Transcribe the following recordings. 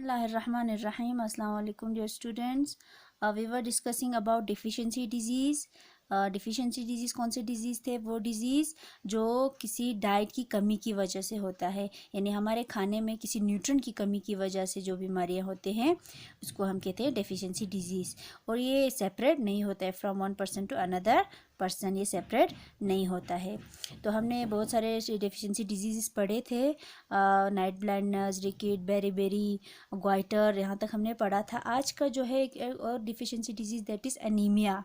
Bismillahirrahmanirrahim. Assalamu alaikum dear students. We were discussing about deficiency disease. Deficiency disease कौन से disease थे? वो disease जो किसी डाइट की कमी की वजह से होता है, यानी हमारे खाने में किसी न्यूट्रिएंट की कमी की वजह से जो बीमारियां होते हैं उसको हम कहते हैं डेफिशिएंसी डिजीज़। और ये सेपरेट नहीं होता है from one person to another person, ये सेपरेट नहीं होता है। तो हमने बहुत सारे डेफिशिएंसी डिजीज़ पढ़े थे, नाइट ब्लाइंडनेस, रिकेट, बेरी, ग्वाइटर, यहाँ तक हमने पढ़ा था। आज का जो है एक और deficiency disease that is anaemia.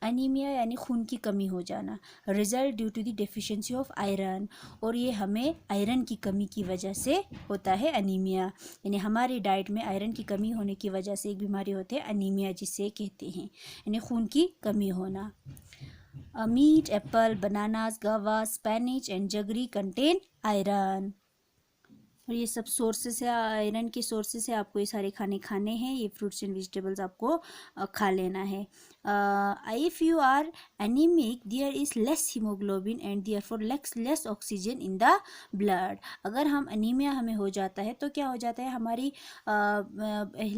Anaemia यानी खून की कमी हो जाना, result due to the deficiency of iron. और ये हमें आयरन की कमी की वजह से होता है एनीमिया, यानी हमारी डाइट में आयरन की कमी होने की वजह से एक बीमारी होती है एनीमिया, जिसे कहते हैं यानी खून की कमी होना। मीट, एप्पल, बनानास, गवा, स्पेनिच एंड जगरी कंटेन आयरन। और ये सब सोर्सेस है, आयरन के सोर्सेस है, आपको ये सारे खाने हैं। ये फ्रूट्स एंड वेजिटेबल्स आपको खा लेना है। If you are anaemic there is less haemoglobin and therefore less oxygen in the blood. अगर हम एनीमिया हमें हो जाता है तो क्या हो जाता है, हमारी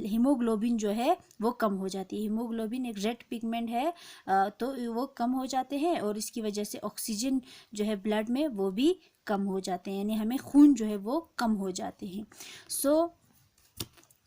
हीमोग्लोबिन जो है वो कम हो जाती है। हीमोग्लोबिन एक रेड पिगमेंट है, तो वो कम हो जाते हैं और इसकी वजह से ऑक्सीजन जो है ब्लड में वो भी कम हो जाते हैं, यानी हमें खून जो है वो कम हो जाते हैं। So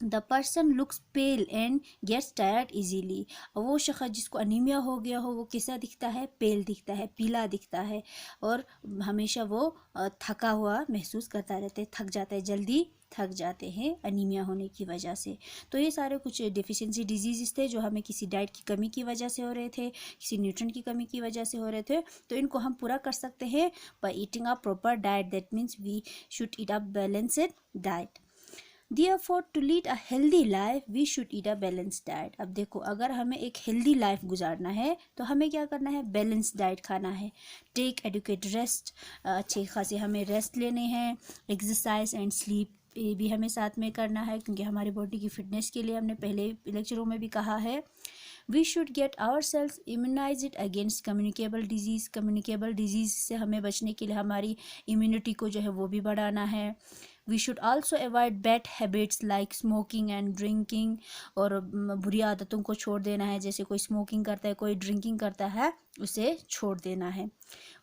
the person looks pale and gets tired easily. वो शख्स जिसको अनीमिया हो गया हो वो कैसा दिखता है? पेल दिखता है, पीला दिखता है, और हमेशा वो थका हुआ महसूस करता रहता है, थक जाता है, जल्दी थक जाते हैं अनीमिया होने की वजह से। तो ये सारे कुछ डेफिशिएंसी डिजीज़ थे जो हमें किसी डाइट की कमी की वजह से हो रहे थे, किसी न्यूट्रिएंट की कमी की वजह से हो रहे थे। तो इनको हम पूरा कर सकते हैं by eating a proper diet, that means we should eat a balanced diet. Therefore, to lead a healthy life, we should eat a balanced diet. अब देखो, अगर हमें एक हेल्दी लाइफ गुजारना है तो हमें क्या करना है? बैलेंस डाइट खाना है। टेक एडुकेट रेस्ट, अच्छे खासे हमें रेस्ट लेने हैं। एक्सरसाइज एंड स्लीप भी हमें साथ में करना है, क्योंकि हमारी बॉडी की फिटनेस के लिए हमने पहले लेक्चरों में भी कहा है। We should get our self immunised against communicable disease. Communicable disease से हमें बचने के लिए हमारी इम्यूनिटी को जो है वो भी बढ़ाना है। We should also avoid bad habits like smoking and drinking. और बुरी आदतों को छोड़ देना है, जैसे कोई स्मोकिंग करता है, कोई ड्रिंकिंग करता है, उसे छोड़ देना है।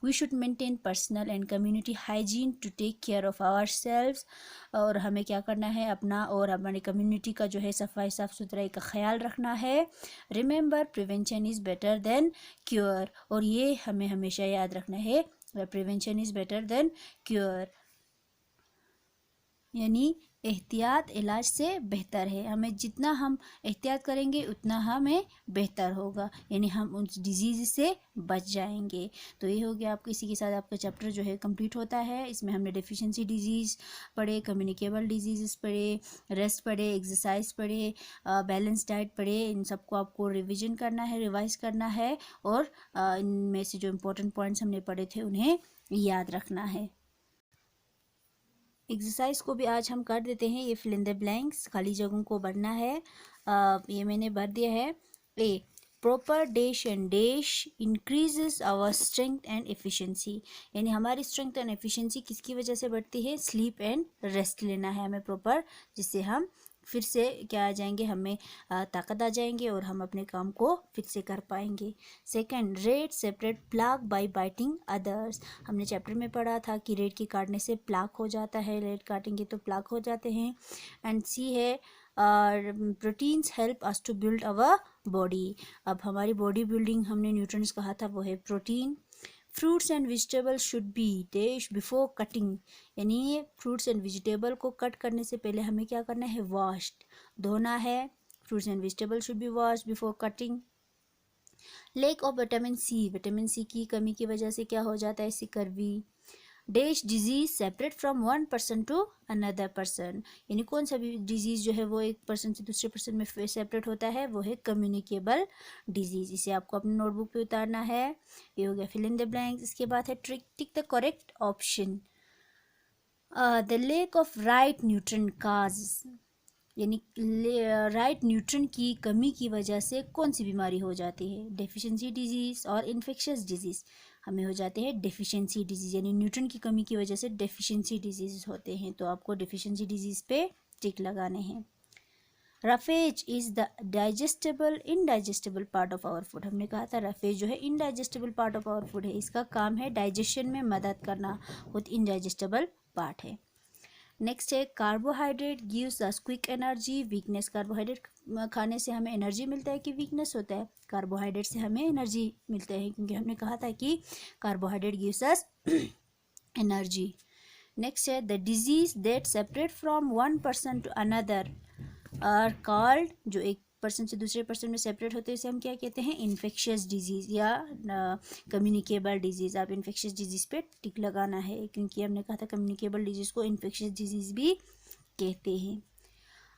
We should maintain personal and community hygiene to take care of ourselves. और हमें क्या करना है? अपना और हमारी कम्युनिटी का जो है सफाई साफ सुथराई का ख्याल रखना है। Remember prevention is better than cure. और ये हमें हमेशा याद रखना है, prevention is better than cure, यानी एहतियात इलाज से बेहतर है। हमें जितना हम एहतियात करेंगे उतना हमें बेहतर होगा, यानी हम उन डिजीज़ से बच जाएंगे। तो ये हो गया आपको, इसी के साथ आपका चैप्टर जो है कंप्लीट होता है। इसमें हमने डेफिशिएंसी डिजीज़ पढ़े, कम्युनिकेबल डिजीज़ पढ़े, रेस्ट पढ़े, एक्सरसाइज पढ़े, बैलेंस डाइट पढ़े। इन सबको आपको रिविजन करना है, रिवाइज करना है, और इनमें से जो इम्पोर्टेंट पॉइंट्स हमने पढ़े थे उन्हें याद रखना है। एक्सरसाइज को भी आज हम कर देते हैं। ये फिल इन द ब्लैंक्स, खाली जगहों को भरना है। ये मैंने भर दिया है। A proper dash and dash increases our strength and efficiency, यानी हमारी स्ट्रेंथ एंड एफिशिएंसी किसकी वजह से बढ़ती है? स्लीप एंड रेस्ट लेना है हमें प्रॉपर, जिससे हम फिर से क्या आ जाएंगे, हमें ताकत आ जाएंगे और हम अपने काम को फिर से कर पाएंगे। Second, red separate plaque by biting others. हमने चैप्टर में पढ़ा था कि रेड के काटने से प्लाक हो जाता है, रेड काटेंगे तो प्लाक हो जाते हैं। एंड सी है proteins help us to build our body. अब हमारी बॉडी बिल्डिंग हमने न्यूट्रिएंट्स कहा था, वो है protein. Fruits and vegetable should B dash before cutting, यानी फ्रूट्स एंड वेजिटेबल को कट करने से पहले हमें क्या करना है? वॉश्ड, धोना है। Fruits and vegetable should be washed before cutting. Lack of vitamin C, vitamin C की कमी की वजह से क्या हो जाता है? Scurvy. Dash disease separate from one person to another person, यानी कौन सा भी डिजीज़ जो है वो एक पर्सन से दूसरे पर्सन में सेपरेट होता है, वो है कम्युनिकेबल डिजीज़। इसे आपको अपनी नोटबुक पे उतारना है। ये हो गया फिल इन द ब्लैंक्स। इसके बाद है tick the correct option. The lack of right nutrient cause, यानी राइट न्यूट्रिएंट की कमी की वजह से कौन सी बीमारी हो जाती है? डेफिशिएंसी डिजीज़ और इन्फेक्शियस डिजीज़ हमें हो जाते हैं डेफिशिएंसी डिजीज़, यानी न्यूट्रिएंट की कमी की वजह से डेफिशिएंसी डिजीज़ होते हैं। तो आपको डेफिशिएंसी डिजीज़ पे टिक लगाने हैं। Roughage is the digestible indigestible part of our food. हमने कहा था रफेज जो है indigestible part of our food है, इसका काम है डाइजेशन में मदद करना, वो इनडाइजेस्टेबल पार्ट है। नेक्स्ट है carbohydrate gives us quick energy weakness. Carbohydrate खाने से हमें एनर्जी मिलता है कि वीकनेस होता है? कार्बोहाइड्रेट से हमें एनर्जी मिलता है, क्योंकि हमने कहा था कि carbohydrate gives us energy. Next है the disease that separate from one person to another are called. जो एक पर्सन से दूसरे पर्सन में सेपरेट होते हैं इसे हम क्या कहते हैं? इन्फेक्शियस डिजीज़ या कम्युनिकेबल डिजीज़। आप इन्फेक्शियस डिजीज़ पे टिक लगाना है, क्योंकि हमने कहा था कम्युनिकेबल डिजीज़ को इन्फेक्शियस डिजीज़ भी कहते हैं।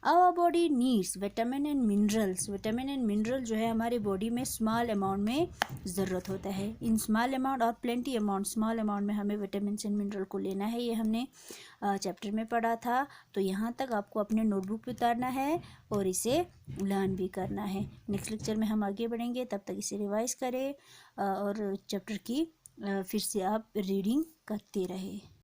Our body needs vitamin and minerals. Vitamin and mineral जो है हमारी बॉडी में स्मॉल अमाउंट में ज़रूरत होता है। इन स्मॉल अमाउंट और प्लेंटी अमाउंट, स्मॉल अमाउंट में हमें विटामिन एंड मिनरल को लेना है। ये हमने चैप्टर में पढ़ा था, तो यहाँ तक आपको अपने नोटबुक पे उतारना है और इसे लर्न भी करना है। नेक्स्ट लेक्चर में हम आगे बढ़ेंगे, तब तक इसे रिवाइज करें और चैप्टर की फिर से आप रीडिंग करते रहे।